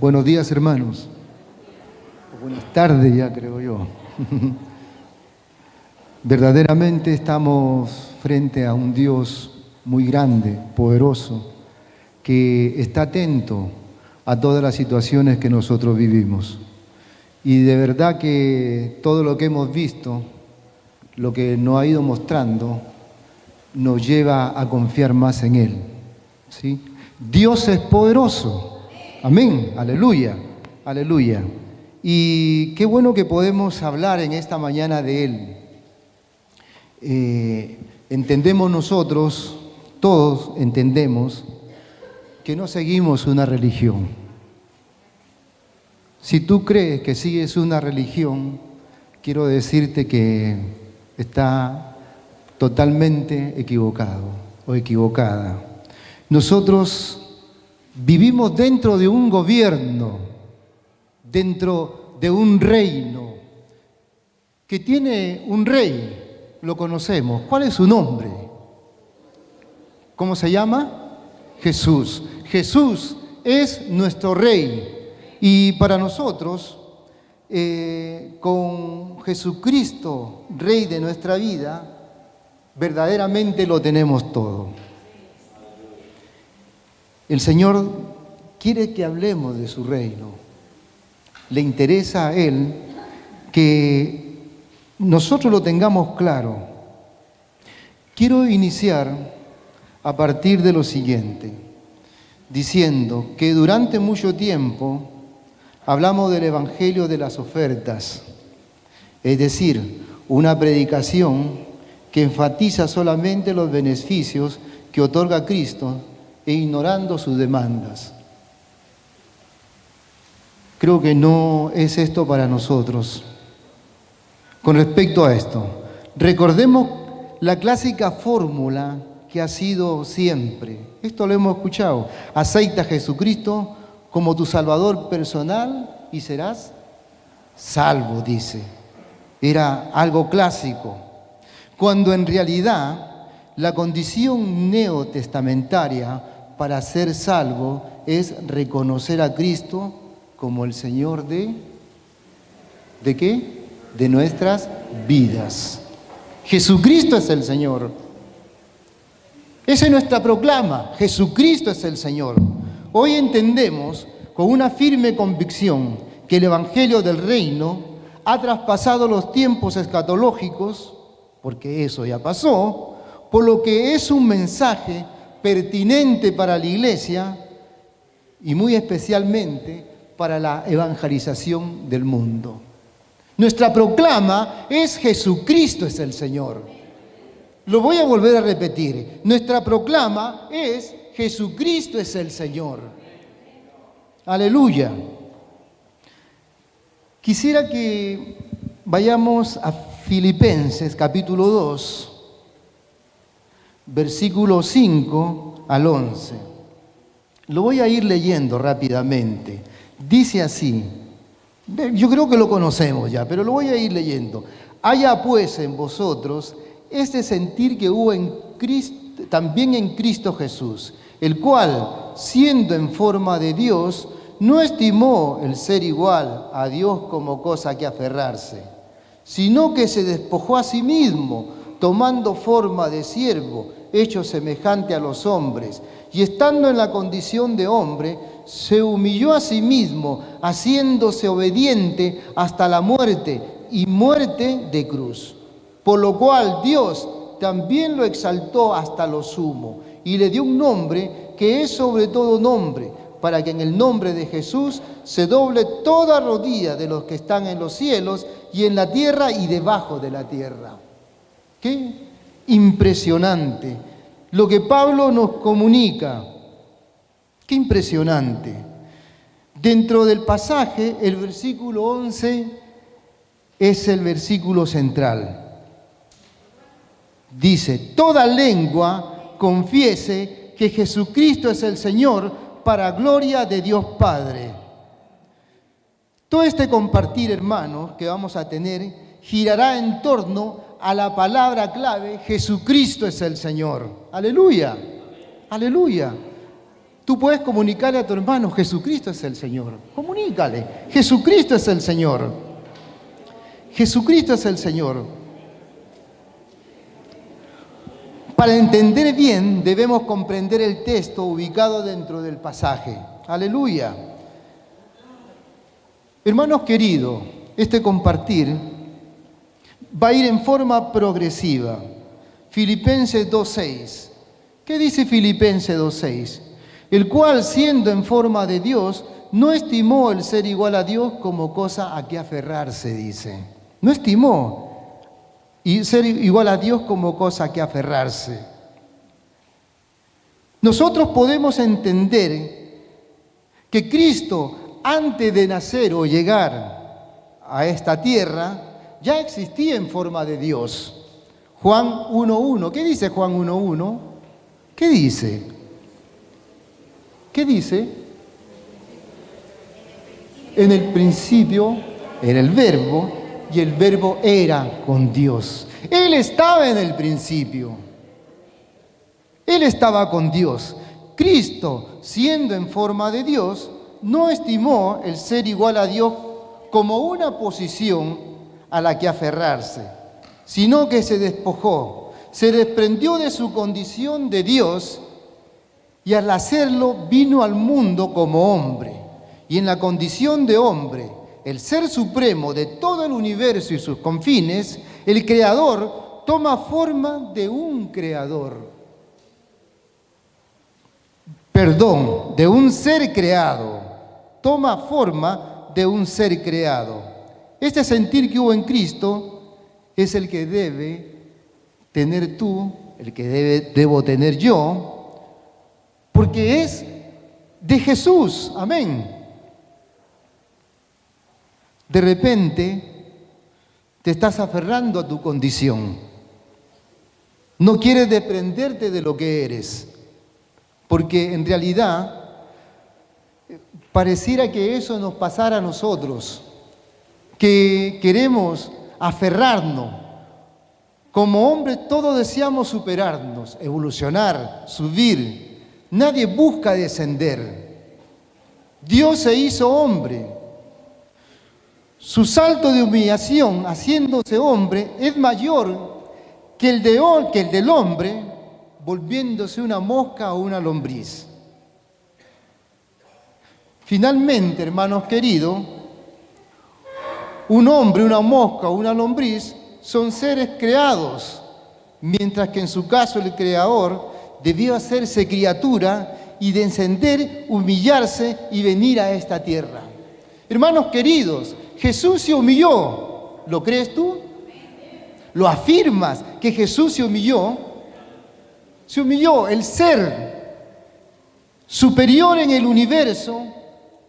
Buenos días, hermanos. Buenas tardes ya, creo yo. Verdaderamente estamos frente a un Dios muy grande, poderoso, que está atento a todas las situaciones que nosotros vivimos. Y de verdad que todo lo que hemos visto, lo que nos ha ido mostrando, nos lleva a confiar más en Él, ¿sí? Dios es poderoso. Amén, aleluya, aleluya. Y qué bueno que podemos hablar en esta mañana de Él. Entendemos nosotros, todos entendemos, que no seguimos una religión. Si tú crees que sigues una religión, quiero decirte que está totalmente equivocado o equivocada. Nosotros vivimos dentro de un gobierno, dentro de un reino, que tiene un rey, lo conocemos. ¿Cuál es su nombre? ¿Cómo se llama? Jesús. Jesús es nuestro rey. Y para nosotros, con Jesucristo, rey de nuestra vida, verdaderamente lo tenemos todo. El Señor quiere que hablemos de su reino. Le interesa a Él que nosotros lo tengamos claro. Quiero iniciar a partir de lo siguiente, diciendo que durante mucho tiempo hablamos del Evangelio de las ofertas, es decir, una predicación que enfatiza solamente los beneficios que otorga Cristo e ignorando sus demandas. Creo que no es esto para nosotros. Con respecto a esto, recordemos la clásica fórmula que ha sido siempre. Esto lo hemos escuchado. Acepta a Jesucristo como tu Salvador personal y serás salvo, dice. Era algo clásico. Cuando en realidad la condición neotestamentaria para ser salvo es reconocer a Cristo como el Señor ¿de qué? De nuestras vidas. Jesucristo es el Señor. Esa es nuestra proclama. Jesucristo es el Señor. Hoy entendemos con una firme convicción que el Evangelio del Reino ha traspasado los tiempos escatológicos, porque eso ya pasó, por lo que es un mensaje pertinente para la iglesia y muy especialmente para la evangelización del mundo. Nuestra proclama es Jesucristo es el Señor. Lo voy a volver a repetir. Nuestra proclama es Jesucristo es el Señor. Aleluya. Quisiera que vayamos a Filipenses capítulo 2, versículo 5 al 11. Lo voy a ir leyendo rápidamente. Dice así, yo creo que lo conocemos ya, pero lo voy a ir leyendo. Haya pues en vosotros este sentir que hubo en Cristo, también en Cristo Jesús, el cual, siendo en forma de Dios, no estimó el ser igual a Dios como cosa que aferrarse, sino que se despojó a sí mismo, tomando forma de siervo, hecho semejante a los hombres, y estando en la condición de hombre, se humilló a sí mismo, haciéndose obediente hasta la muerte, y muerte de cruz. Por lo cual Dios también lo exaltó hasta lo sumo, y le dio un nombre que es sobre todo nombre, para que en el nombre de Jesús se doble toda rodilla de los que están en los cielos y en la tierra y debajo de la tierra. ¡Qué impresionante! Lo que Pablo nos comunica. ¡Qué impresionante! Dentro del pasaje, el versículo 11 es el versículo central. Dice, toda lengua confiese que Jesucristo es el Señor para gloria de Dios Padre. Todo este compartir, hermanos, que vamos a tener, girará en torno a la palabra clave, Jesucristo es el Señor. Aleluya, aleluya. Tú puedes comunicarle a tu hermano, Jesucristo es el Señor. Comunícale, Jesucristo es el Señor. Jesucristo es el Señor. Para entender bien, debemos comprender el texto ubicado dentro del pasaje. Aleluya. Hermanos queridos, este compartir va a ir en forma progresiva. Filipenses 2:6. ¿Qué dice Filipenses 2:6? El cual, siendo en forma de Dios, no estimó el ser igual a Dios como cosa a que aferrarse, dice. No estimó y ser igual a Dios como cosa a que aferrarse. Nosotros podemos entender que Cristo, antes de nacer o llegar a esta tierra, ya existía en forma de Dios. Juan 1:1. ¿Qué dice Juan 1:1? ¿Qué dice? ¿Qué dice? En el principio era el Verbo y el Verbo era con Dios. Él estaba en el principio. Él estaba con Dios. Cristo, siendo en forma de Dios, no estimó el ser igual a Dios como una posición a la que aferrarse, sino que se despojó, se desprendió de su condición de Dios y al hacerlo vino al mundo como hombre. Y en la condición de hombre, el ser supremo de todo el universo y sus confines, el Creador toma forma de un creador. De un ser creado. Toma forma de un ser creado. Este sentir que hubo en Cristo es el que debe tener tú, el que debo tener yo, porque es de Jesús. Amén. De repente te estás aferrando a tu condición. No quieres desprenderte de lo que eres, porque en realidad pareciera que eso nos pasara a nosotros, que queremos aferrarnos. Como hombres todos deseamos superarnos, evolucionar, subir. Nadie busca descender. Dios se hizo hombre. Su salto de humillación, haciéndose hombre, es mayor que el del hombre, volviéndose una mosca o una lombriz. Finalmente, hermanos queridos, un hombre, una mosca o una lombriz son seres creados, mientras que en su caso el Creador debió hacerse criatura y descender, humillarse y venir a esta tierra. Hermanos queridos, Jesús se humilló. ¿Lo crees tú? ¿Lo afirmas que Jesús se humilló? Se humilló, el ser superior en el universo,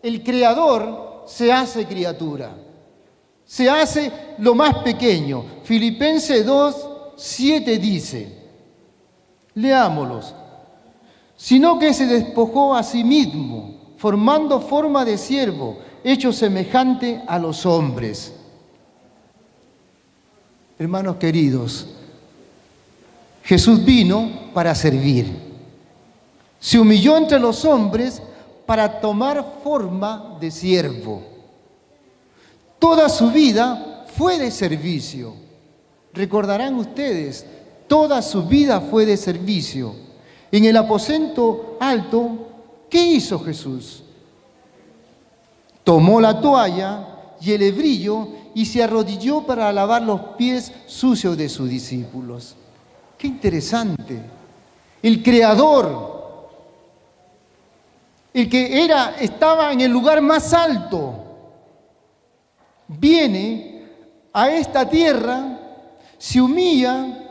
el Creador, se hace criatura. Se hace lo más pequeño. Filipenses 2:7 dice, leámoslos, sino que se despojó a sí mismo, formando forma de siervo, hecho semejante a los hombres. Hermanos queridos, Jesús vino para servir. Se humilló entre los hombres para tomar forma de siervo. Toda su vida fue de servicio. Recordarán ustedes, toda su vida fue de servicio. En el aposento alto, ¿qué hizo Jesús? Tomó la toalla y el hebrillo y se arrodilló para lavar los pies sucios de sus discípulos. ¡Qué interesante! El Creador, el que estaba en el lugar más alto, viene a esta tierra, se humilla,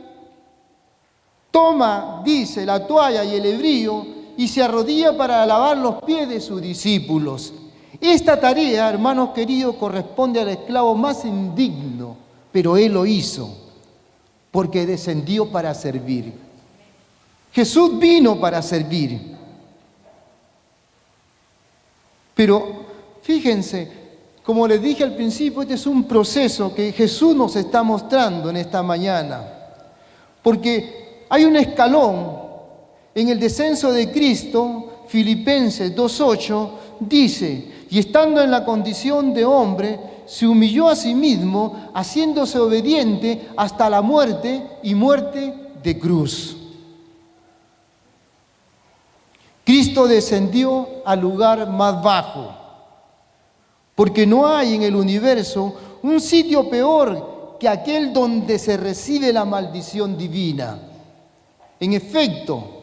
toma, dice, la toalla y el hebrillo y se arrodilla para lavar los pies de sus discípulos. Esta tarea, hermanos queridos, corresponde al esclavo más indigno, pero él lo hizo porque descendió para servir. Jesús vino para servir. Pero fíjense, como les dije al principio, este es un proceso que Jesús nos está mostrando en esta mañana. Porque hay un escalón en el descenso de Cristo. Filipenses 2:8, dice, y estando en la condición de hombre, se humilló a sí mismo, haciéndose obediente hasta la muerte y muerte de cruz. Cristo descendió al lugar más bajo, porque no hay en el universo un sitio peor que aquel donde se recibe la maldición divina. En efecto,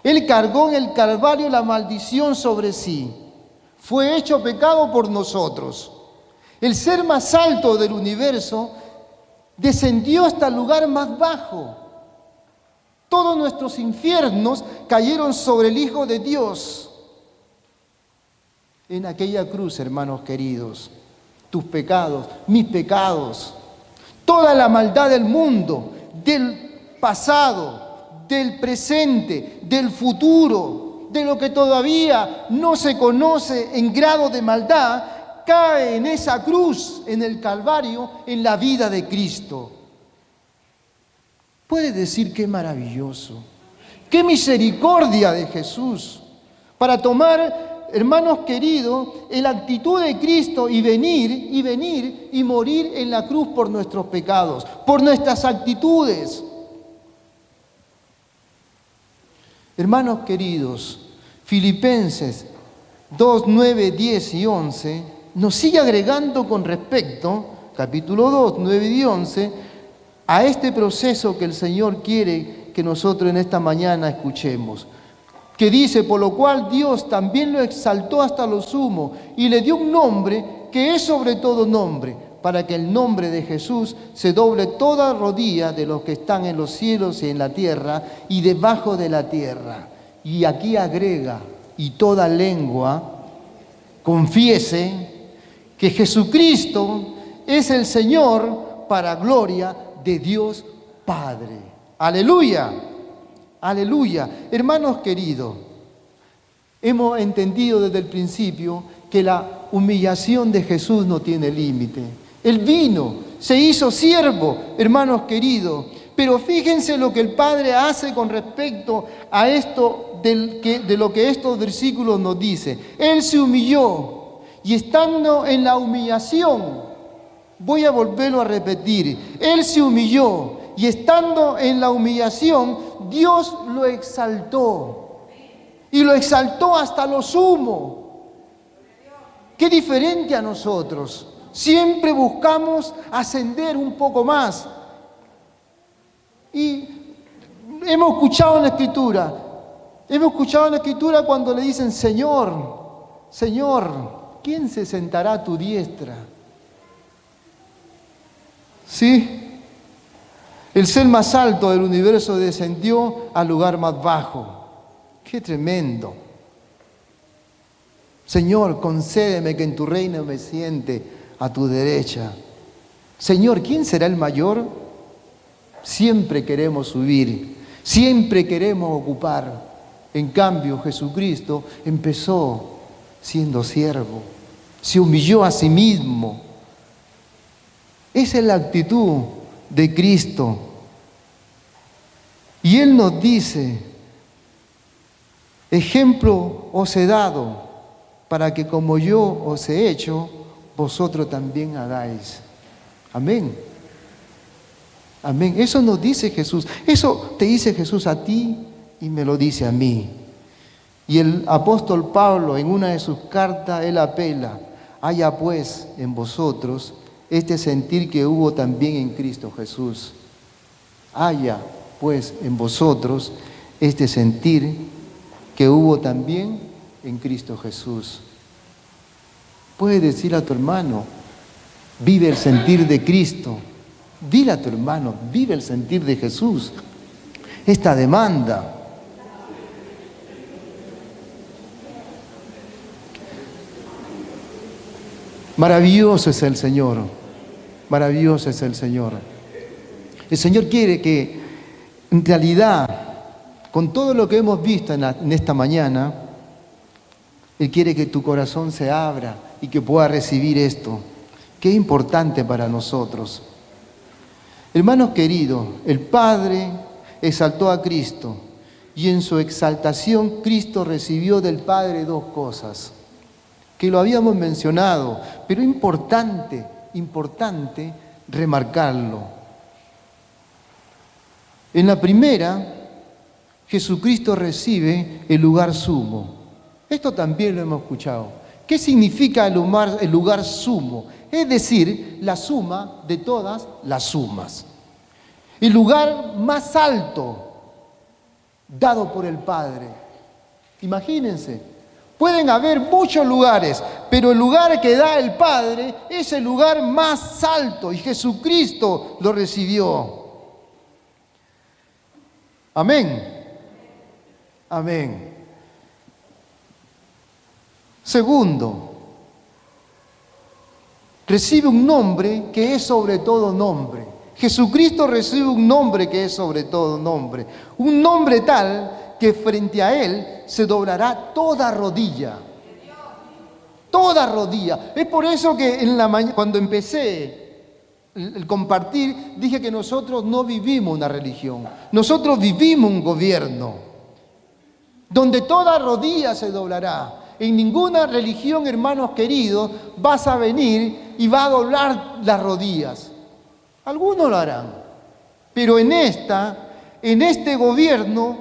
Él cargó en el Calvario la maldición sobre sí. Fue hecho pecado por nosotros. El ser más alto del universo descendió hasta el lugar más bajo. Todos nuestros infiernos cayeron sobre el Hijo de Dios. En aquella cruz, hermanos queridos, tus pecados, mis pecados, toda la maldad del mundo, del pasado, del presente, del futuro, de lo que todavía no se conoce en grado de maldad, cae en esa cruz, en el Calvario, en la vida de Cristo. Puede decir qué maravilloso, qué misericordia de Jesús para tomar, hermanos queridos, la actitud de Cristo y venir y morir en la cruz por nuestros pecados, por nuestras actitudes. Hermanos queridos, Filipenses 2, 9, 10 y 11 nos sigue agregando con respecto, capítulo 2, 9 y 11, a este proceso que el Señor quiere que nosotros en esta mañana escuchemos. Que dice, por lo cual Dios también lo exaltó hasta lo sumo y le dio un nombre que es sobre todo nombre, para que el nombre de Jesús se doble toda rodilla de los que están en los cielos y en la tierra y debajo de la tierra. Y aquí agrega, y toda lengua confiese que Jesucristo es el Señor para gloria de Dios Padre. Aleluya, aleluya. Hermanos queridos, hemos entendido desde el principio que la humillación de Jesús no tiene límite. Él vino, se hizo siervo, hermanos queridos. Pero fíjense lo que el Padre hace con respecto a esto de lo que estos versículos nos dicen. Él se humilló y estando en la humillación, voy a volverlo a repetir, Él se humilló y estando en la humillación, Dios lo exaltó y lo exaltó hasta lo sumo. Qué diferente a nosotros. Siempre buscamos ascender un poco más. Y hemos escuchado en la Escritura cuando le dicen, Señor, Señor, ¿quién se sentará a tu diestra? ¿Sí? El ser más alto del universo descendió al lugar más bajo. ¡Qué tremendo! Señor, concédeme que en tu reino me siente a tu derecha. Señor, ¿quién será el mayor? Siempre queremos subir, siempre queremos ocupar. En cambio, Jesucristo empezó siendo siervo, se humilló a sí mismo. Esa es la actitud de Cristo. Y Él nos dice, ejemplo os he dado, para que como yo os he hecho, vosotros también hagáis. Amén. Amén. Eso nos dice Jesús. Eso te dice Jesús a ti y me lo dice a mí. Y el apóstol Pablo en una de sus cartas, él apela, haya pues en vosotros este sentir que hubo también en Cristo Jesús. Haya pues en vosotros este sentir que hubo también en Cristo Jesús. Puedes decir a tu hermano, vive el sentir de Cristo. Dile a tu hermano, vive el sentir de Jesús. Esta demanda. Maravilloso es el Señor. Maravilloso es el Señor. El Señor quiere que, en realidad, con todo lo que hemos visto en esta mañana, Él quiere que tu corazón se abra y que pueda recibir esto, que es importante para nosotros. Hermanos queridos, el Padre exaltó a Cristo Y en su exaltación Cristo recibió del Padre dos cosas, que lo habíamos mencionado, pero importante remarcarlo. En la primera, Jesucristo recibe el lugar sumo. Esto también lo hemos escuchado. ¿Qué significa el lugar sumo? Es decir, la suma de todas las sumas. El lugar más alto dado por el Padre. Imagínense, pueden haber muchos lugares, pero el lugar que da el Padre es el lugar más alto y Jesucristo lo recibió. Amén. Amén. Segundo, recibe un nombre que es sobre todo nombre. Jesucristo recibe un nombre que es sobre todo nombre. Un nombre tal que frente a Él se doblará toda rodilla. Toda rodilla. Es por eso que cuando empecé el compartir, dije que nosotros no vivimos una religión. Nosotros vivimos un gobierno donde toda rodilla se doblará. En ninguna religión, hermanos queridos, vas a venir y va a doblar las rodillas. Algunos lo harán, pero en este gobierno,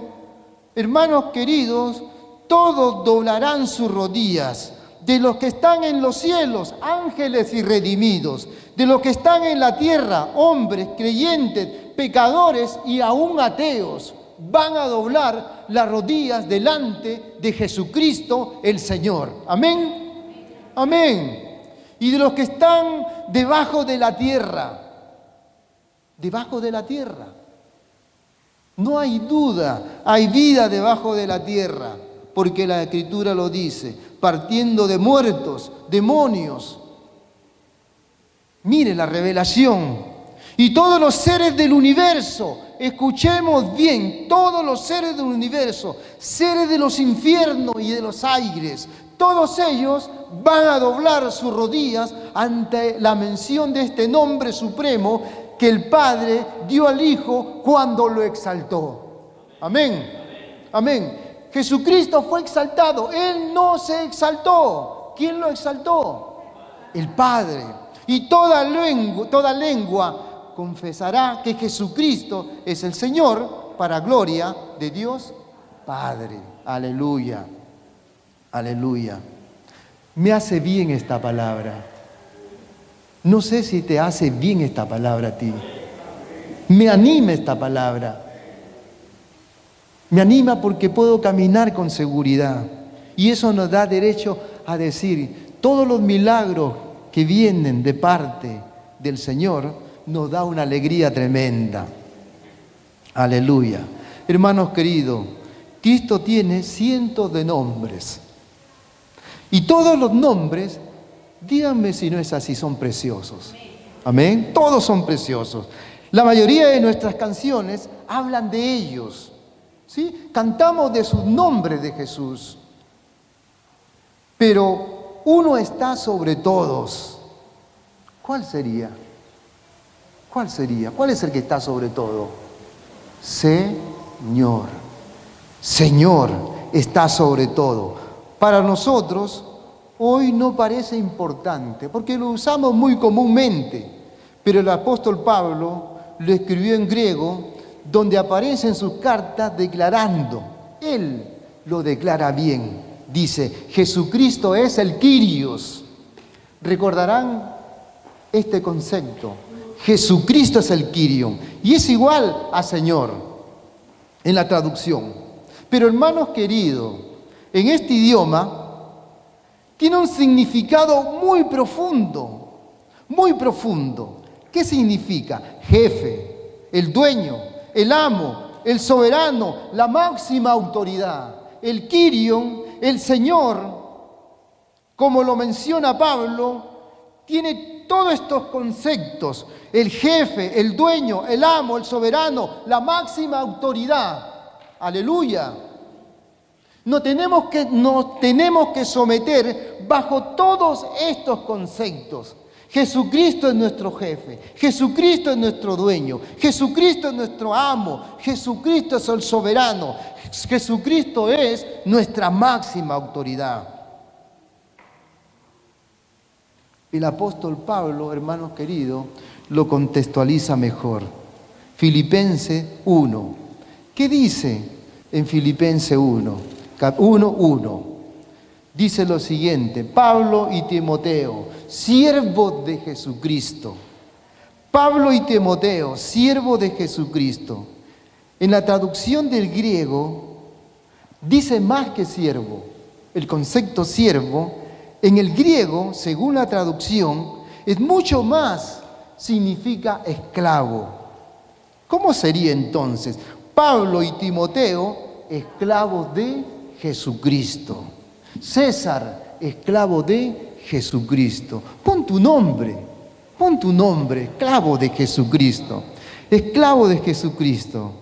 hermanos queridos, todos doblarán sus rodillas, de los que están en los cielos, ángeles y redimidos, de los que están en la tierra, hombres, creyentes, pecadores y aún ateos, van a doblar las rodillas delante de Jesucristo el Señor. Amén. Amén. Y de los que están debajo de la tierra, debajo de la tierra. No hay duda, hay vida debajo de la tierra, porque la Escritura lo dice, partiendo de muertos, demonios. Mire la revelación. Y todos los seres del universo, escuchemos bien, todos los seres del universo, seres de los infiernos y de los aires, todos ellos van a doblar sus rodillas ante la mención de este nombre supremo que el Padre dio al Hijo cuando lo exaltó. Amén. Amén. Jesucristo fue exaltado. Él no se exaltó. ¿Quién lo exaltó? El Padre. Y toda lengua confesará que Jesucristo es el Señor para gloria de Dios Padre. Aleluya. Aleluya. Me hace bien esta palabra. No sé si te hace bien esta palabra a ti. Me anima esta palabra. Me anima porque puedo caminar con seguridad. Y eso nos da derecho a decir, todos los milagros que vienen de parte del Señor nos da una alegría tremenda. Aleluya. Hermanos queridos, Cristo tiene cientos de nombres. Y todos los nombres, díganme si no es así, son preciosos. Amén. Todos son preciosos. La mayoría de nuestras canciones hablan de ellos. ¿Sí? Cantamos de sus nombres de Jesús. Pero uno está sobre todos. ¿Cuál sería? ¿Cuál sería? ¿Cuál es el que está sobre todo? Señor. Señor está sobre todo. Para nosotros, hoy no parece importante, porque lo usamos muy comúnmente, pero el apóstol Pablo lo escribió en griego, donde aparece en sus cartas declarando, él lo declara bien, dice, Jesucristo es el Kyrios. Recordarán este concepto, Jesucristo es el Kyrios, y es igual a Señor en la traducción. Pero hermanos queridos, en este idioma tiene un significado muy profundo, muy profundo. ¿Qué significa? Jefe, el dueño, el amo, el soberano, la máxima autoridad. El Kyrios, el Señor, como lo menciona Pablo, tiene todos estos conceptos. El jefe, el dueño, el amo, el soberano, la máxima autoridad. Aleluya. Nos tenemos que someter bajo todos estos conceptos. Jesucristo es nuestro jefe, Jesucristo es nuestro dueño, Jesucristo es nuestro amo, Jesucristo es el soberano, Jesucristo es nuestra máxima autoridad. El apóstol Pablo, hermanos queridos, lo contextualiza mejor. Filipenses 1. ¿Qué dice en Filipenses 1? 1:1. Dice lo siguiente: Pablo y Timoteo, siervos de Jesucristo. Pablo y Timoteo, siervos de Jesucristo. En la traducción del griego dice más que siervo. El concepto siervo en el griego, según la traducción, es mucho más, significa esclavo. ¿Cómo sería entonces? Pablo y Timoteo, esclavos de Jesucristo. César, esclavo de Jesucristo. Pon tu nombre, esclavo de Jesucristo. Esclavo de Jesucristo.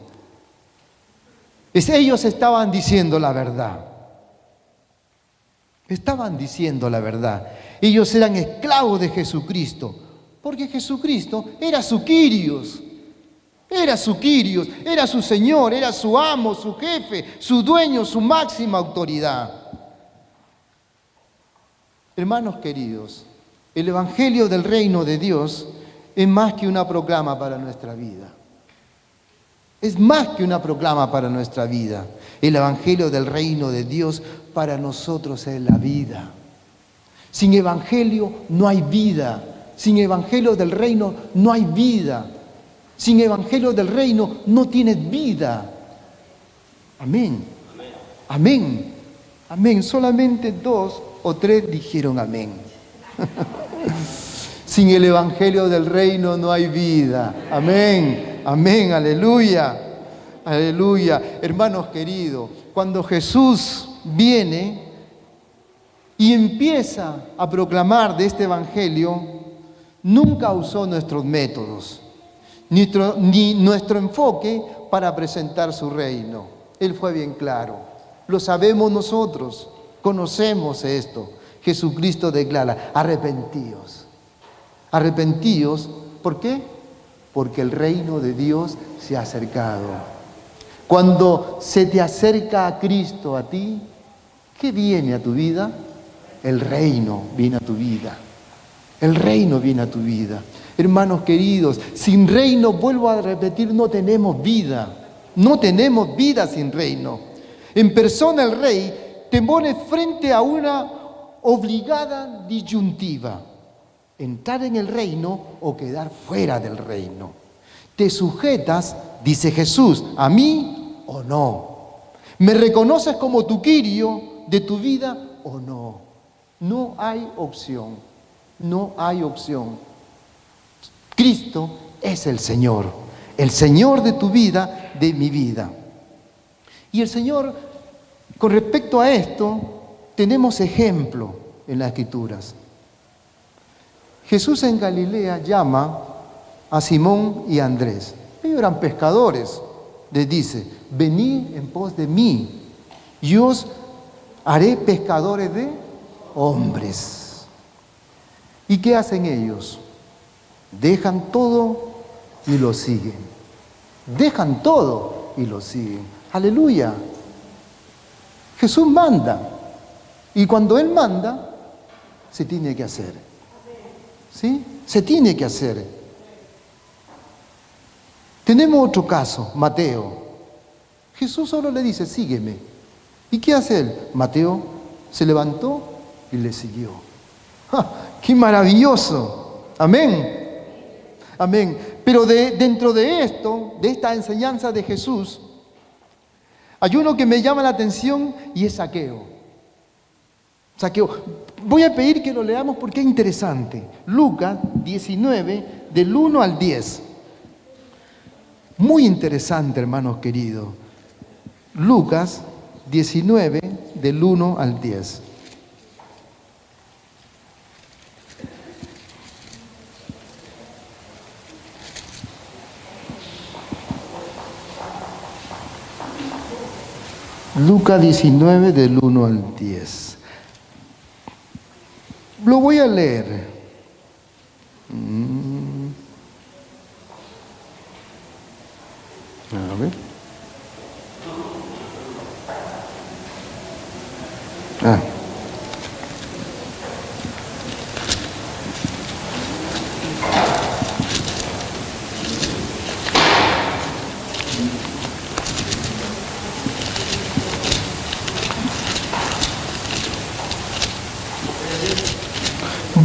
Ellos estaban diciendo la verdad. Estaban diciendo la verdad. Ellos eran esclavos de Jesucristo, porque Jesucristo era su Kyrios. Era su Kyrios, era su Señor, era su amo, su jefe, su dueño, su máxima autoridad. Hermanos queridos, el Evangelio del Reino de Dios es más que una proclama para nuestra vida. Es más que una proclama para nuestra vida. El Evangelio del Reino de Dios para nosotros es la vida. Sin Evangelio no hay vida. Sin Evangelio del Reino no hay vida. Sin Evangelio del Reino no tienes vida. Amén. Amén. Amén. Solamente 2 o 3 dijeron amén. Sin el Evangelio del Reino no hay vida. Amén. Amén. Aleluya. Aleluya. Hermanos queridos, cuando Jesús viene y empieza a proclamar de este Evangelio, nunca usó nuestros métodos, ni nuestro enfoque para presentar su reino. Él fue bien claro. Lo sabemos nosotros, conocemos esto. Jesucristo declara: arrepentíos. Arrepentíos, ¿por qué? Porque el reino de Dios se ha acercado. Cuando se te acerca a Cristo a ti, ¿qué viene a tu vida? El reino viene a tu vida. El reino viene a tu vida. Hermanos queridos, sin reino, vuelvo a repetir, no tenemos vida. No tenemos vida sin reino. En persona el Rey te pone frente a una obligada disyuntiva: entrar en el reino o quedar fuera del reino. Te sujetas, dice Jesús, a mí o no. ¿Me reconoces como tu Kyrio de tu vida o no? No hay opción. No hay opción. Cristo es el Señor de tu vida, de mi vida. Y el Señor, con respecto a esto, tenemos ejemplo en las Escrituras. Jesús en Galilea llama a Simón y a Andrés. Ellos eran pescadores. Les dice: venid en pos de mí, y os haré pescadores de hombres. ¿Y qué hacen ellos? Dejan todo y lo siguen. Dejan todo y lo siguen. Aleluya. Jesús manda. Y cuando Él manda, se tiene que hacer. ¿Sí? Se tiene que hacer. Tenemos otro caso, Mateo. Jesús solo le dice: sígueme. ¿Y qué hace él? Mateo se levantó y le siguió. ¡Ja! ¡Qué maravilloso! Amén. Amén. Pero dentro de esto, de esta enseñanza de Jesús, hay uno que me llama la atención y es Zaqueo. Zaqueo. Voy a pedir que lo leamos porque es interesante. Lucas 19, del 1 al 10. Muy interesante, hermanos queridos. Lucas 19, del 1 al 10. Lucas 19, del 1 al 10. Lo voy a leer.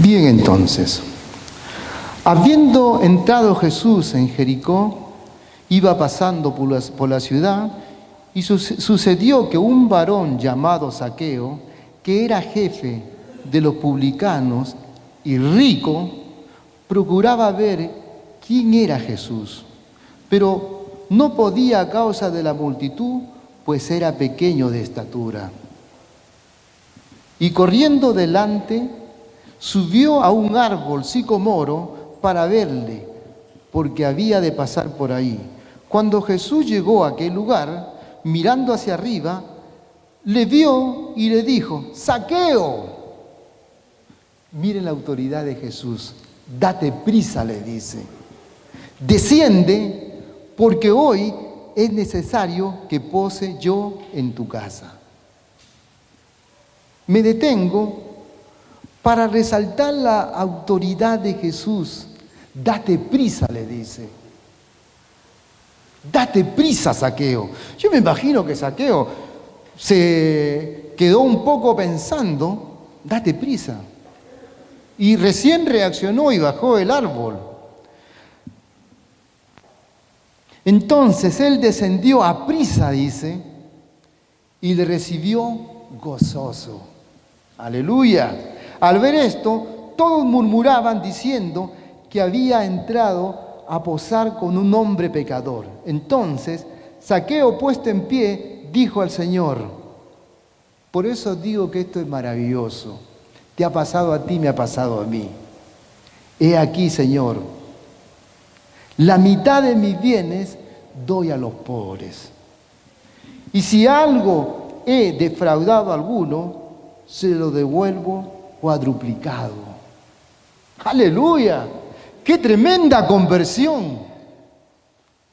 Bien, entonces, habiendo entrado Jesús en Jericó, iba pasando por la ciudad, y sucedió que un varón llamado Zaqueo, que era jefe de los publicanos y rico, procuraba ver quién era Jesús, pero no podía a causa de la multitud, pues era pequeño de estatura. Y corriendo delante, subió a un árbol sicomoro para verle, porque había de pasar por ahí. Cuando Jesús llegó a aquel lugar, mirando hacia arriba, le vio y le dijo: ¡Zaqueo! Miren la autoridad de Jesús. Date prisa, le dice. Desciende, porque hoy es necesario que pose yo en tu casa. Me detengo para resaltar la autoridad de Jesús. Date prisa, le dice. Date prisa, Zaqueo. Yo me imagino que Zaqueo se quedó un poco pensando, date prisa. Y recién reaccionó y bajó el árbol. Entonces él descendió a prisa, dice, y le recibió gozoso. Aleluya. Al ver esto, todos murmuraban diciendo que había entrado a posar con un hombre pecador. Entonces, Zaqueo, puesto en pie, dijo al Señor: por eso digo que esto es maravilloso. Te ha pasado a ti, me ha pasado a mí. He aquí, Señor, la mitad de mis bienes doy a los pobres. Y si algo he defraudado a alguno, se lo devuelvo cuadruplicado. ¡Aleluya! ¡Qué tremenda conversión!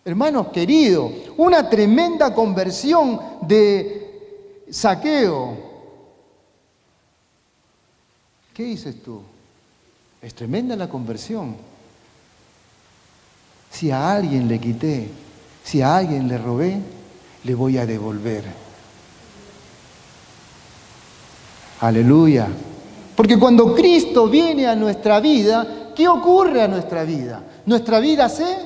Hermanos queridos, una tremenda conversión de Zaqueo. ¿Qué dices tú? Es tremenda la conversión. Si a alguien le quité, si a alguien le robé, le voy a devolver. Aleluya. Porque cuando Cristo viene a nuestra vida, ¿qué ocurre a nuestra vida? Nuestra vida se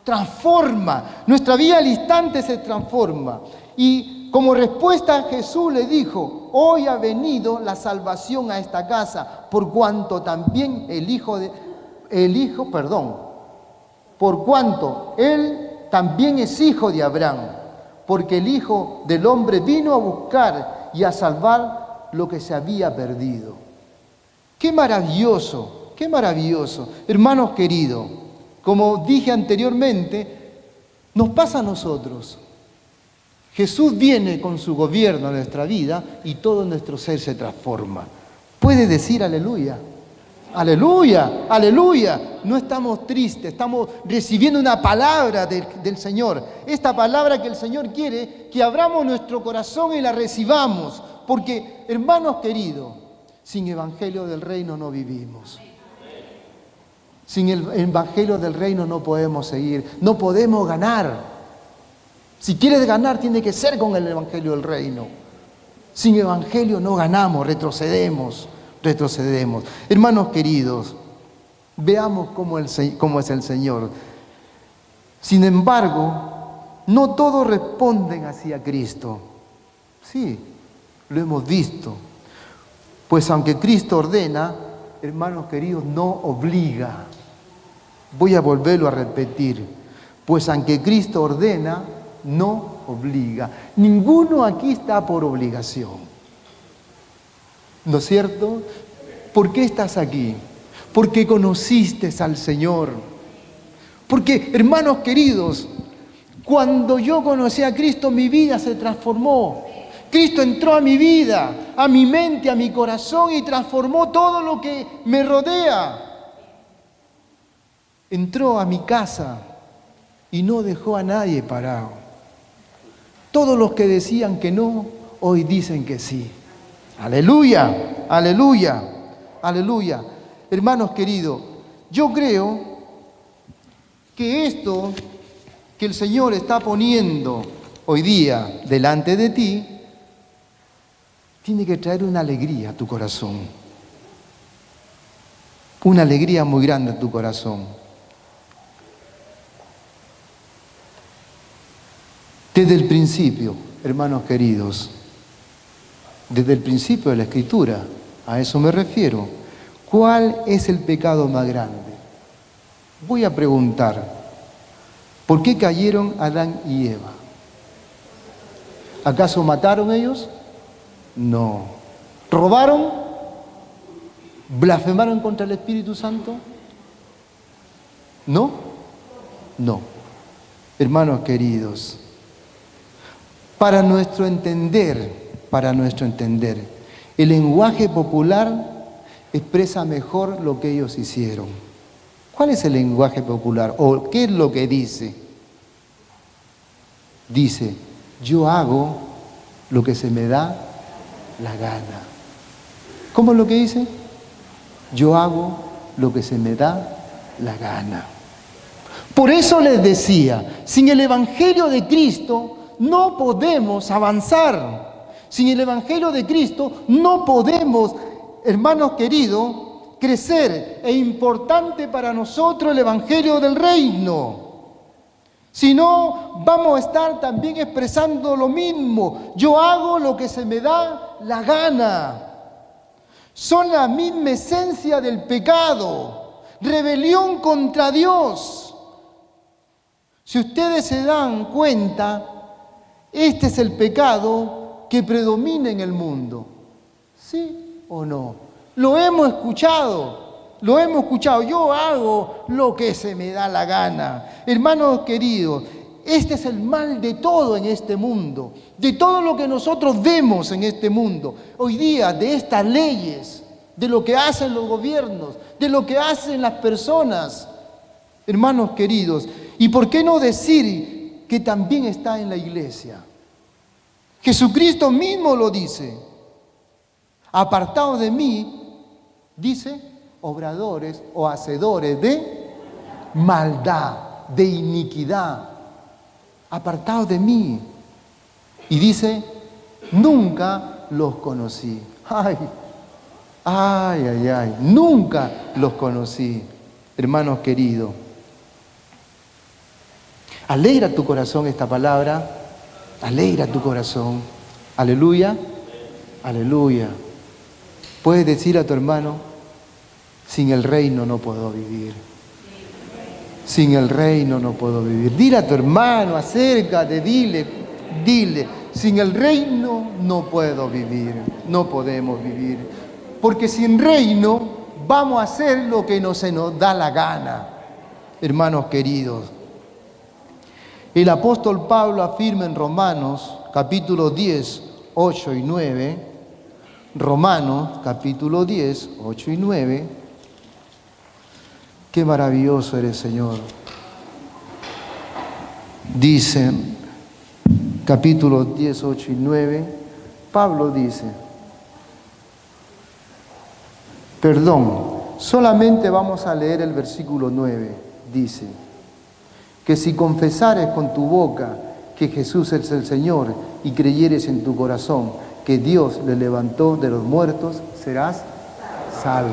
transforma. Nuestra vida al instante se transforma. Y como respuesta Jesús le dijo: hoy ha venido la salvación a esta casa, por cuanto también por cuanto él también es hijo de Abraham, porque el Hijo del Hombre vino a buscar y a salvar lo que se había perdido. ¡Qué maravilloso! ¡Qué maravilloso! Hermanos queridos, como dije anteriormente, nos pasa a nosotros. Jesús viene con su gobierno a nuestra vida y todo nuestro ser se transforma. ¿Puede decir aleluya? Aleluya, aleluya. No estamos tristes, estamos recibiendo una palabra del Señor. Esta palabra que el Señor quiere que abramos nuestro corazón y la recibamos. Porque, hermanos queridos, sin evangelio del reino no vivimos. Sin el evangelio del reino no podemos seguir, no podemos ganar. Si quieres ganar, tiene que ser con el evangelio del reino. Sin evangelio no ganamos, retrocedemos. Hermanos queridos, veamos cómo es el Señor. Sin embargo, no todos responden hacia Cristo. Sí, lo hemos visto. Pues aunque Cristo ordena, hermanos queridos, no obliga. Voy a volverlo a repetir. Pues aunque Cristo ordena, no obliga. Ninguno aquí está por obligación. ¿No es cierto? ¿Por qué estás aquí? Porque conociste al Señor. Porque, hermanos queridos, cuando yo conocí a Cristo, mi vida se transformó. Cristo entró a mi vida, a mi mente, a mi corazón y transformó todo lo que me rodea. Entró a mi casa y no dejó a nadie parado. Todos los que decían que no, hoy dicen que sí. Aleluya, aleluya, aleluya. Hermanos queridos, yo creo que esto que el Señor está poniendo hoy día delante de ti, tiene que traer una alegría a tu corazón. una alegría muy grande en tu corazón. Desde el principio, hermanos queridos, desde el principio de la Escritura, a eso me refiero. ¿Cuál es el pecado más grande? Voy a preguntar, ¿por qué cayeron Adán y Eva? ¿Acaso mataron ellos? No. ¿Robaron? ¿Blasfemaron contra el Espíritu Santo? ¿No? No. Hermanos queridos, para nuestro entender, el lenguaje popular expresa mejor lo que ellos hicieron. ¿Cuál es el lenguaje popular? ¿O qué es lo que dice? Dice, yo hago lo que se me da la gana. ¿Cómo es lo que dice? Yo hago lo que se me da la gana. Por eso les decía, sin el Evangelio de Cristo no podemos avanzar. Sin el Evangelio de Cristo no podemos, hermanos queridos, crecer. Es importante para nosotros el Evangelio del Reino. Si no, vamos a estar también expresando lo mismo. Yo hago lo que se me da la gana. Son la misma esencia del pecado. Rebelión contra Dios. Si ustedes se dan cuenta, este es el pecado que predomina en el mundo. ¿Sí o no? Lo hemos escuchado. Yo hago lo que se me da la gana. Hermanos queridos, este es el mal de todo en este mundo. De todo lo que nosotros vemos en este mundo. Hoy día, de estas leyes, de lo que hacen los gobiernos, de lo que hacen las personas. Hermanos queridos, ¿y por qué no decir que también está en la iglesia? Jesucristo mismo lo dice. Apartados de mí, dice, obradores o hacedores de maldad, de iniquidad. Apartados de mí. Y dice, nunca los conocí. Ay, nunca los conocí. Hermanos queridos, alegra tu corazón esta palabra. Alegra tu corazón. Aleluya. Aleluya. Puedes decir a tu hermano, sin el reino no puedo vivir. Sin el reino no puedo vivir. Dile a tu hermano, acércate, dile, sin el reino no puedo vivir. No podemos vivir. Porque sin reino vamos a hacer lo que no se nos da la gana. Hermanos queridos. El apóstol Pablo afirma en Romanos, capítulo 10, 8 y 9, Romanos, capítulo 10, 8 y 9, qué maravilloso eres, Señor. Dice, capítulo 10, 8 y 9, Pablo dice, solamente vamos a leer el versículo 9, dice, que si confesares con tu boca que Jesús es el Señor y creyeres en tu corazón que Dios le levantó de los muertos, serás salvo.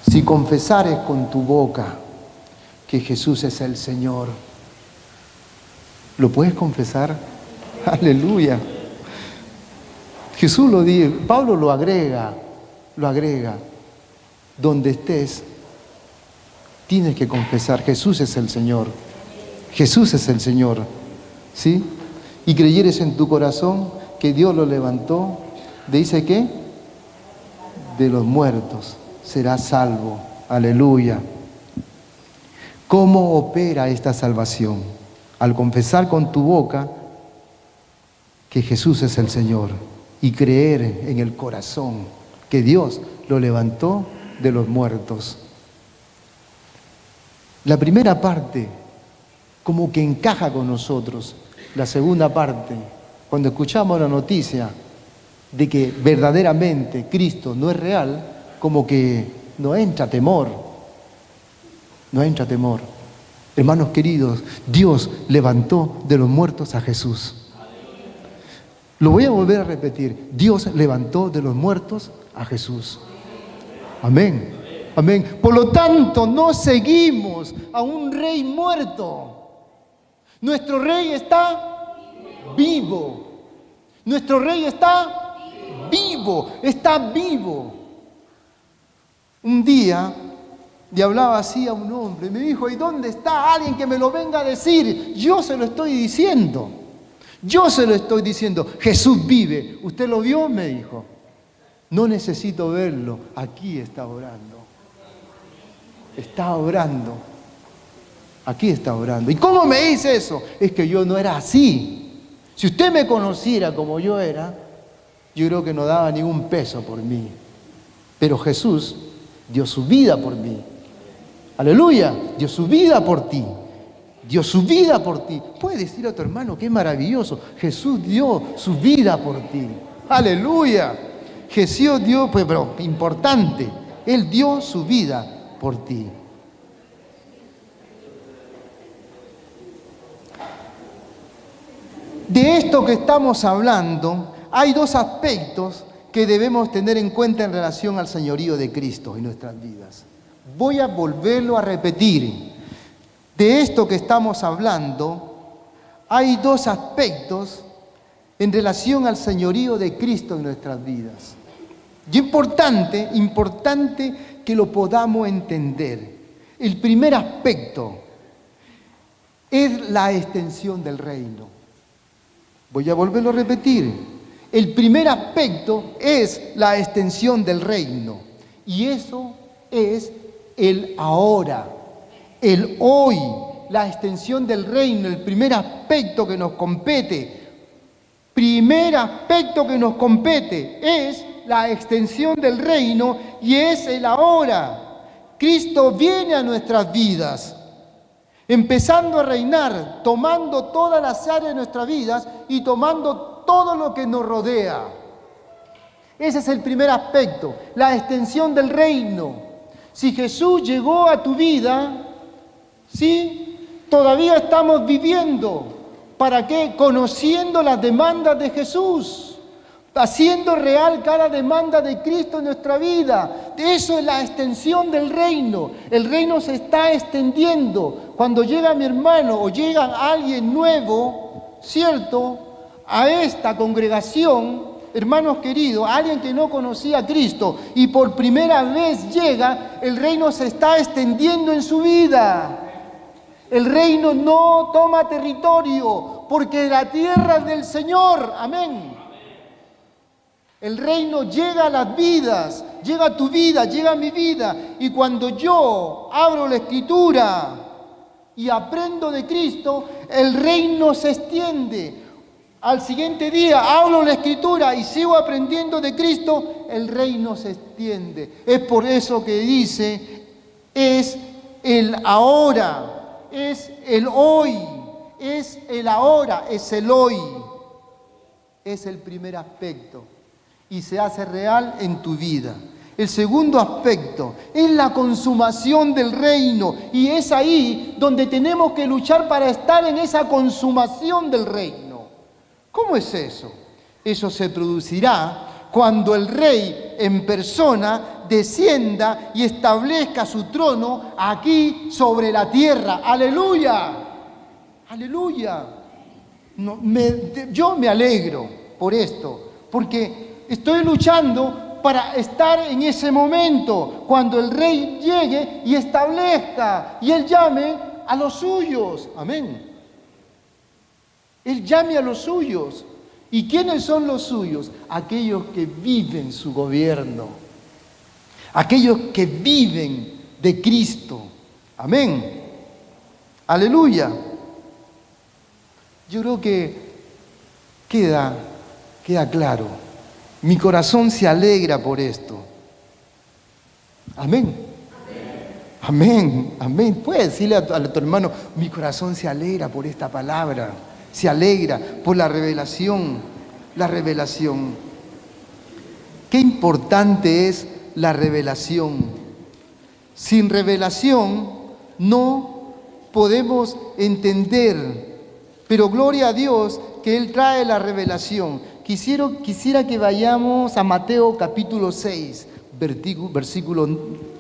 Si confesares con tu boca que Jesús es el Señor, ¿lo puedes confesar? Aleluya. Jesús lo dice, Pablo lo agrega. Donde estés, tienes que confesar, Jesús es el Señor. Jesús es el Señor. ¿Sí? Y creyeres en tu corazón que Dios lo levantó, dice que de los muertos serás salvo. Aleluya. ¿Cómo opera esta salvación? Al confesar con tu boca que Jesús es el Señor y creer en el corazón que Dios lo levantó de los muertos. La primera parte como que encaja con nosotros. La segunda parte, cuando escuchamos la noticia de que verdaderamente Cristo no es real, como que nos entra temor. Nos entra temor. Hermanos queridos, Dios levantó de los muertos a Jesús. Lo voy a volver a repetir. Dios levantó de los muertos a Jesús. Amén. Amén. Por lo tanto, no seguimos a un rey muerto. Nuestro rey está vivo. Nuestro rey está vivo. Está vivo. Un día le hablaba así a un hombre. Me dijo, ¿y dónde está alguien que me lo venga a decir? Yo se lo estoy diciendo. Yo se lo estoy diciendo. Jesús vive. ¿Usted lo vio? Me dijo. No necesito verlo. Aquí está orando. Está orando. Aquí está orando. ¿Y cómo me dice eso? Es que yo no era así. Si usted me conociera como yo era, yo creo que no daba ni un peso por mí. Pero Jesús dio su vida por mí. Aleluya. Dio su vida por ti. Dio su vida por ti. Puedes decir a tu hermano, qué maravilloso. Jesús dio su vida por ti. Aleluya. Jesús dio, pero importante, Él dio su vida por ti. De esto que estamos hablando, hay dos aspectos que debemos tener en cuenta en relación al señorío de Cristo en nuestras vidas. Voy a volverlo a repetir. De esto que estamos hablando, hay dos aspectos en relación al señorío de Cristo en nuestras vidas. Y importante que lo podamos entender. El primer aspecto es la extensión del reino. Voy a volverlo a repetir. El primer aspecto es la extensión del reino. Y eso es el ahora, el hoy, la extensión del reino, el primer aspecto que nos compete. Primer aspecto que nos compete es la extensión del reino y es el ahora. Cristo viene a nuestras vidas, empezando a reinar, tomando todas las áreas de nuestras vidas y tomando todo lo que nos rodea. Ese es el primer aspecto, la extensión del reino. Si Jesús llegó a tu vida, ¿sí? Todavía estamos viviendo. ¿Para qué? Conociendo las demandas de Jesús, haciendo real cada demanda de Cristo en nuestra vida. Eso es la extensión del reino. El reino se está extendiendo. Cuando llega mi hermano o llega alguien nuevo, ¿cierto?, a esta congregación, hermanos queridos, alguien que no conocía a Cristo y por primera vez llega, el reino se está extendiendo en su vida. El reino no toma territorio, porque la tierra es del Señor. Amén. El reino llega a las vidas, llega a tu vida, llega a mi vida. Y cuando yo abro la Escritura y aprendo de Cristo, el reino se extiende. Al siguiente día abro la Escritura y sigo aprendiendo de Cristo, el reino se extiende. Es por eso que dice, es el ahora. Es el hoy, es el ahora, es el hoy. Es el primer aspecto y se hace real en tu vida. El segundo aspecto es la consumación del reino y es ahí donde tenemos que luchar para estar en esa consumación del reino. ¿Cómo es eso? Eso se producirá cuando el rey en persona descienda y establezca su trono aquí sobre la tierra. ¡Aleluya! ¡Aleluya! Yo me alegro por esto, porque estoy luchando para estar en ese momento, cuando el rey llegue y establezca, y él llame a los suyos. Amén. Él llame a los suyos. ¿Y quiénes son los suyos? Aquellos que viven su gobierno. Aquellos que viven de Cristo. Amén. Aleluya. Yo creo que queda claro. Mi corazón se alegra por esto. Amén. Amén. Amén. Puedes decirle a tu hermano, mi corazón se alegra por esta palabra. Se alegra por la revelación. La revelación. Qué importante es la revelación. Sin revelación no podemos entender, pero gloria a Dios que Él trae la revelación. Quisiera que vayamos a Mateo capítulo 6, versículo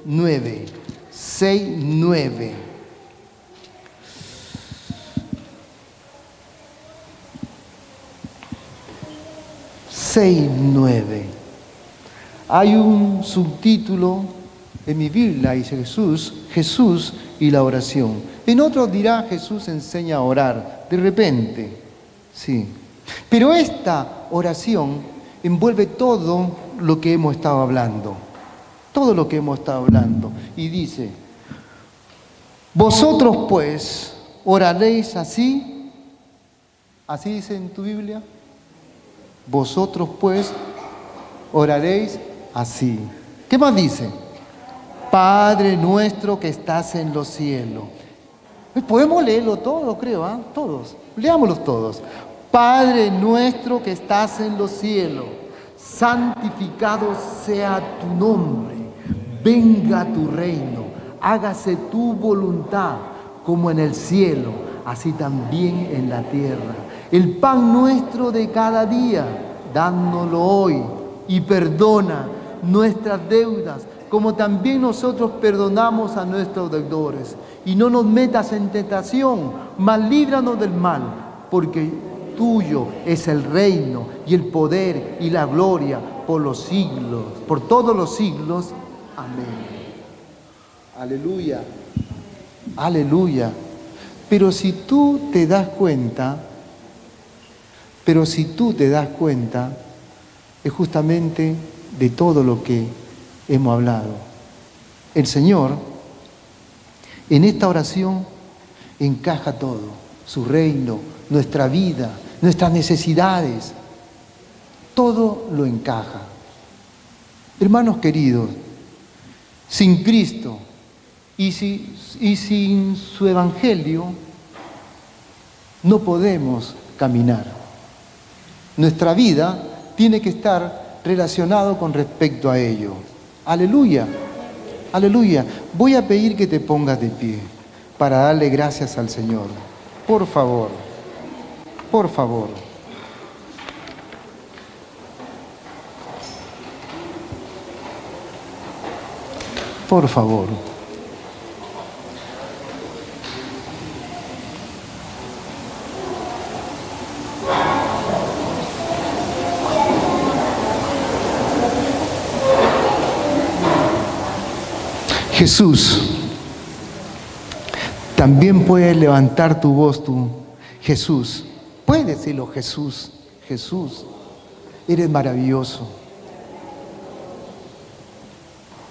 9. 6, 9. Hay un subtítulo en mi Biblia, dice Jesús y la oración. En otro dirá Jesús enseña a orar, de repente, sí. Pero esta oración envuelve todo lo que hemos estado hablando, y dice, vosotros pues oraréis así dice en tu Biblia, vosotros pues oraréis así. ¿Qué más dice? Padre nuestro que estás en los cielos. Podemos leerlo todo, creo, ¿eh? Todos. Leámoslos todos. Padre nuestro que estás en los cielos, santificado sea tu nombre. Venga tu reino. Hágase tu voluntad como en el cielo, así también en la tierra. El pan nuestro de cada día, dándolo hoy, y perdona nuestras deudas, como también nosotros perdonamos a nuestros deudores. Y no nos metas en tentación, mas líbranos del mal, porque tuyo es el reino y el poder y la gloria por los siglos, por todos los siglos. Amén. Aleluya. Aleluya. Pero si tú te das cuenta, es justamente de todo lo que hemos hablado. El Señor, en esta oración, encaja todo, su reino, nuestra vida, nuestras necesidades, todo lo encaja. Hermanos queridos, sin Cristo y sin su Evangelio, no podemos caminar. Nuestra vida tiene que estar relacionado con respecto a ello. Aleluya, aleluya. Voy a pedir que te pongas de pie para darle gracias al Señor. Por favor, por favor. Por favor. Jesús, también puedes levantar tu voz tú, Jesús, puedes decirlo, Jesús, Jesús, eres maravilloso.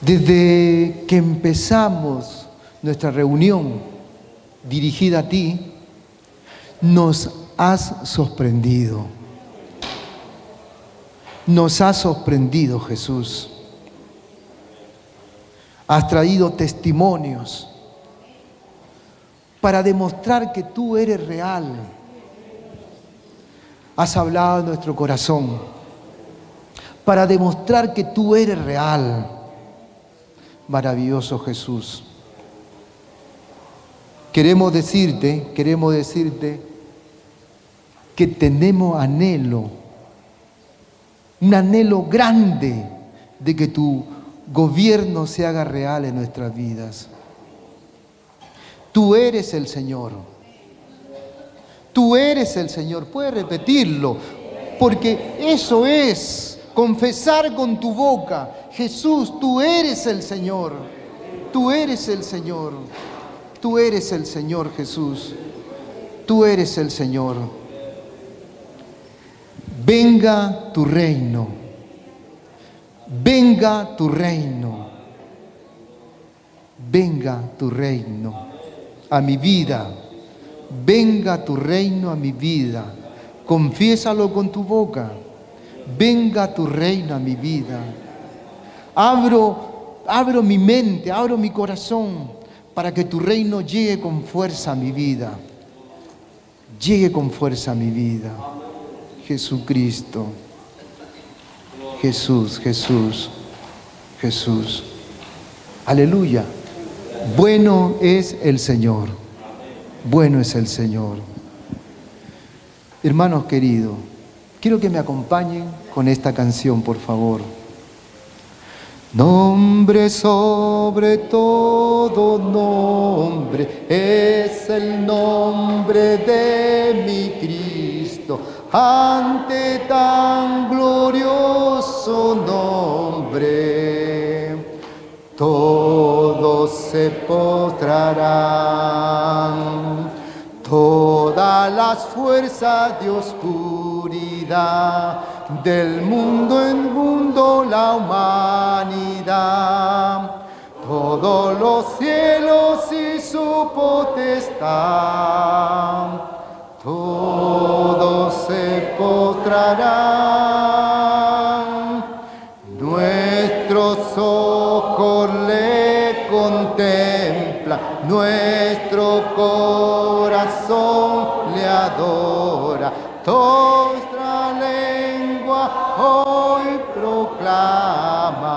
Desde que empezamos nuestra reunión dirigida a ti, nos has sorprendido. Nos has sorprendido, Jesús. Has traído testimonios para demostrar que tú eres real. Has hablado en nuestro corazón para demostrar que tú eres real. Maravilloso Jesús. Queremos decirte que tenemos anhelo, un anhelo grande de que tu gobierno se haga real en nuestras vidas. Tú eres el Señor. Tú eres el Señor. Puedes repetirlo, porque eso es confesar con tu boca: Jesús, tú eres el Señor. Tú eres el Señor. Tú eres el Señor, Jesús. Tú eres el Señor. Venga tu reino. Venga tu reino. Venga tu reino a mi vida. Venga tu reino a mi vida. Confiésalo con tu boca. Venga tu reino a mi vida. Abro mi mente, abro mi corazón para que tu reino llegue con fuerza a mi vida. Llegue con fuerza a mi vida. Jesucristo. Jesús, Jesús, Jesús. Aleluya. Bueno es el Señor. Bueno es el Señor. Hermanos queridos, quiero que me acompañen con esta canción, por favor. Nombre sobre todo nombre, es el nombre de mi Cristo. Ante tan glorioso nombre, todos se postrarán, todas las fuerzas de oscuridad, del mundo en mundo la humanidad, todos los cielos y su potestad, todos se postrarán. Nuestros ojos le contemplan, nuestro corazón le adora, nuestra lengua hoy proclama: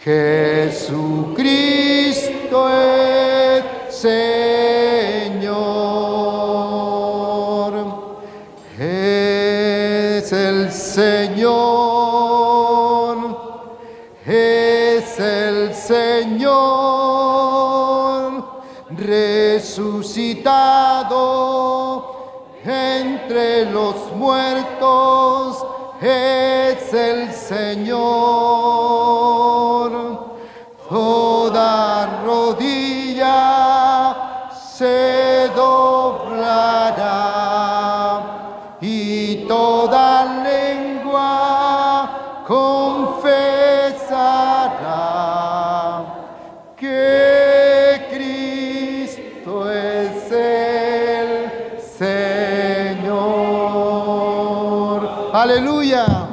Jesucristo es Señor, es el Señor, es el Señor, resucitado entre los muertos, es el Señor. Toda rodilla se doblará y toda lengua confesará que Cristo es el Señor. ¡Aleluya!